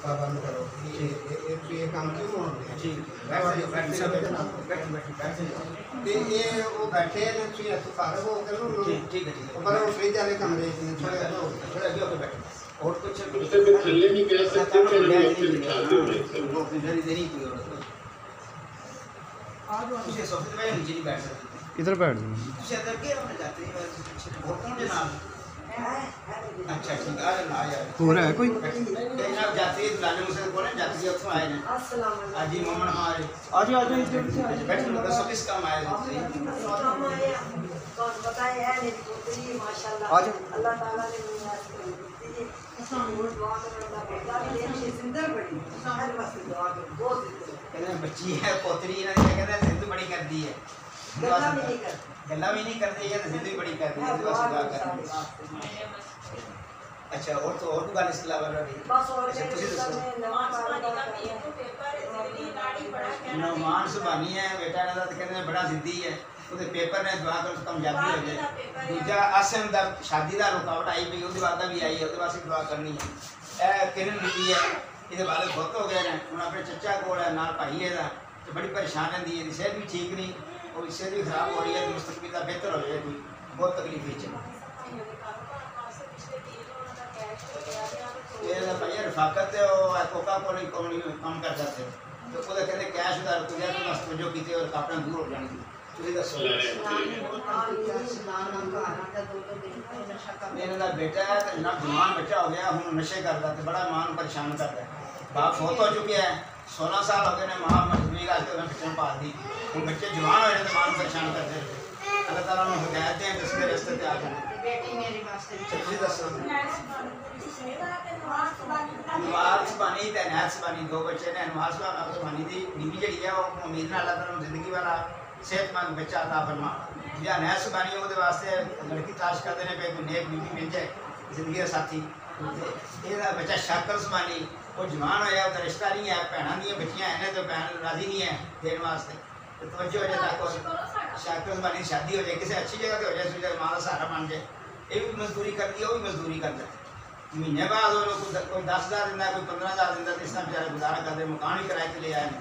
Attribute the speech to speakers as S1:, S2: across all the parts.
S1: पाबंद करो ये काम क्यों होने
S2: ठीक
S1: ते ये वो बैठे हैं तो ये तो फारग हो कर लो
S2: ठीक है
S1: पर वो फ्रिज वाले कमरे में थोड़ा आगे होकर बैठे
S2: और कुछ
S3: उससे फिर थल्ले नहीं कह सकते कि हमें वक्त बिठा दो
S2: वो अपनी घड़ी देनी कोई और आज उसे सोफे पे नीचे नहीं बैठ सकते
S4: इधर बैठ जाओ।
S2: उसे अंदर के हम जाते हैं और कौन जनाब अच्छा ठीक है ना यार
S4: हो रहा है कोई
S2: जनाब जाती है दुलाने मुझसे कौन है जाती है उत्थों आए हैं
S5: अस्सलाम
S2: आज ही मोमन हमारे
S4: आज
S2: बैठ लो दसो किस काम आए हैं
S5: वालेकुम कौन बताए है मेरी पुत्री माशाल्लाह
S4: आज
S5: अल्लाह ताला ने मुझे बहुत दुआ करना बेटा ये जिंदा बड़ी हर वक्त दुआ करो बहुत
S2: कहते बच्ची है पोतरी है कहते जिंदगी बड़ी कर दी है
S5: गल्ला भी नहीं कर
S2: गल्ला भी नहीं करती है जिंदगी बड़ी कर दी है बस दुआ कर अच्छा और तो और दुकान इसके अलावा रही
S5: बस और
S2: अच्छा तुझे दसो नौमान सुबानी है बेटा ना तो कहते बड़ा जिद्दी है ਉਹਦੇ ਪੇਪਰ ਨੇ ਦੁਆ ਕਰ ਕਾਮਯਾਬੀ ਹੋ ਜਾਏ ਦੂਜਾ ਆਸਮ ਦਾ ਸ਼ਾਦੀ ਦਾ ਰੁਕਾਵਟ ਆਈ ਪਈ ਉਹਦੇ ਬਾਅਦ ਵੀ ਆਈ ਹੈ ਉਹਦੇ ਵਾਸਤੇ ਦੁਆ ਕਰਨੀ ਹੈ ਇਹ ਕਿਰਨ ਬੀਬੀ ਹੈ ਇਹਦੇ ਬਾਰੇ ਬਹੁਤ ਹੋ ਗਏ ਨੇ ਹੁਣ ਆਪਣੇ ਚੱਚਾ ਕੋਲ ਹੈ ਨਾਲ ਭਾਈ ਇਹਦਾ ਤੇ ਬੜੀ ਪਰੇਸ਼ਾਨ ਰਹਿੰਦੀ ਹੈ ਸਿਹਤ ਵੀ ਠੀਕ ਨਹੀਂ ਉਹ ਸਿਹਤ ਵੀ ਖਰਾਬ ਹੋ ਰਹੀ ਹੈ ਮੁਸਤਕਬਲ ਦਾ ਬਿਹਤਰ ਹੋ ਜਾਏ ਕੋਈ ਬਹੁਤ ਤਕਲੀਫ ਵਿੱਚ ਇਹਦਾ ਭਾਈ ਰਫਾਕਤ ਤੇ ਉਹ ਕੋਕਾ ਕੋਲੀ ਕੰਮ ਕਰਦਾ ਸੀ ਤੇ ਉਹਦੇ ਕਹਿੰਦੇ ਕੈਸ਼ ਦਾ ਰੁਪਿਆ ਤੋਂ ਬਸ ਜੋ ਕੀਤੇ ਔਰ ਕਾਪੜਾ ਦੂਰ ਹੋ ਜਾਣਗੇ ਤੁਸੀਂ ਦੱਸੋ ਇਹਨਾਂ ਦਾ ਬੇਟਾ ਹੈ ਤੇ ਨਾ ਜਵਾਨ ਬੱਚਾ ਹੋ ਗਿਆ ਹੁਣ ਨਸ਼ੇ ਕਰਦਾ ਤੇ ਬੜਾ ਮਾਂ ਨੂੰ ਪਰੇਸ਼ਾਨ ਕਰਦਾ ਬਾਪ ਫੌਤ ਹੋ ਚੁੱਕਿਆ ਹੈ 16 ਸਾਲ ਹੋ ਗਏ ਨੇ ਮਾਂ ਮਜ਼ਦੂਰੀ ਕਰਕੇ ਉਹਨਾਂ ਬੱਚਿਆਂ ਪਾਲਦੀ ਹੁਣ ਬੱਚੇ ਜਵਾਨ ਹੋਏ ਨੇ ਤੇ ਮਾਂ ਨੂੰ ਪਰੇਸ਼ਾਨ ਕਰਦੇ ਅੱਲਾਹ ਤਾਲਾ ਨੂੰ ਹਦਾਇਤ ਦੇ ਦਸਵੇਂ ਰਸਤੇ ਤੇ ਆ ਜਾਣ
S5: बेटी मेरी वास्ते
S2: ਤੁਸੀਂ ਦੱਸੋ नवाज सुबानी ते नैत सुबानी दो बच्चे ने नवाज सुबानी दी बीवी जड़ी है वो उम्मीद नाल अल्लाह ताला जिंदगी वाला सेहतमंद बच्चा अता फरमा या नैत सुबानी ओदे वास्ते लड़की तलाश करदे ने पे कोई नेक बीवी मिल जाए जिंदगी दा साथी ਇਹਦਾ ਬੱਚਾ ਸ਼ਾਕਰ ਸੁਬਾਨੀ ਉਹ ਜਵਾਨ ਹੋਇਆ ਉਹਦਾ ਰਿਸ਼ਤਾ ਨਹੀਂ ਹੈ ਭੈਣਾਂ ਦੀਆਂ ਬੱਚੀਆਂ ਐ ਨੇ ਤੇ ਭੈਣ ਰਾਜ਼ੀ ਨਹੀਂ ਹੈ ਦੇਣ ਵਾਸਤੇ ਤੇ ਤਵੱਜੋ ਹੋ ਜਾਏ ਤੱਕ ਸ਼ਾਕਰ ਸੁਬਾਨੀ ਸ਼ਾਦੀ ਹੋ ਜਾਏ ਕਿਸੇ ਅੱਛੀ ਜਗ੍ਹਾ ਤੇ ਹੋ ਜਾਏ ਸੁਜਾ ਮਾਂ ਦਾ ਸਹਾਰਾ ਬਣ ਜਾਏ ਇਹ ਵੀ ਮਜ਼ਦੂਰੀ ਕਰਦੀ ਹੈ ਉਹ ਵੀ ਮਜ਼ਦੂਰੀ ਕਰਦਾ महीने बाद वो लोग कोई 10,000 दिंदा कोई 15,000 दिंदा तो इस तरह बेचारे गुजारा करते मकान भी किराए पे ले आए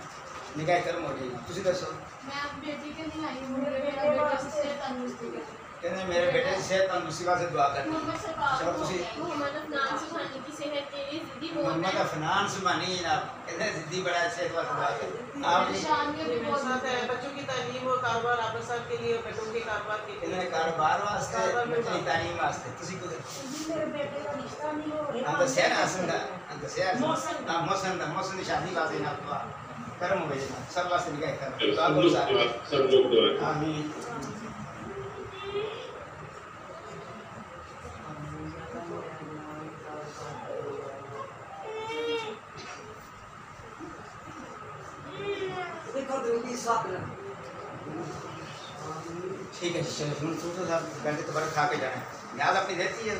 S2: निगाह कर्म हो जाएगी तुझे दसो
S6: मैं अपनी बेटी के लिए आई हूं मेरे बेटे की सेहत तंदुरुस्ती के
S2: कहने मेरे बेटे की सेहत तंदुरुस्ती वास्ते दुआ करनी
S6: मोहम्मद अफनान सुभानी की सेहत के लिए जिद्दी बहुत
S2: मोहम्मद अफनान सुभानी जनाब कहने जिद्दी बड़ा सेहत वास्ते दुआ करनी आप
S6: शान के भी बहुत
S7: साथ है बच्चों की तालीम और कारोबार आप सब के लिए बच्चों के कारोबार के लिए
S2: कहने कारोबार वास्ते बच्चे की तालीम वास्ते तुझे को
S5: मेरे बेटे का रिश्ता नहीं हो रहा
S2: अंत से ना सुनदा अंत से मौसम की शादी वास्ते ना दुआ कर्म हो जाए सब वास्ते निगाह कर दुआ करो
S3: सब लोग दुआ करें
S2: आमीन
S5: देखो दूधी साथ
S2: ठीक है चलो सुन तो साहब बैठे तो बड़ा खा के जाना है याद अपनी देती है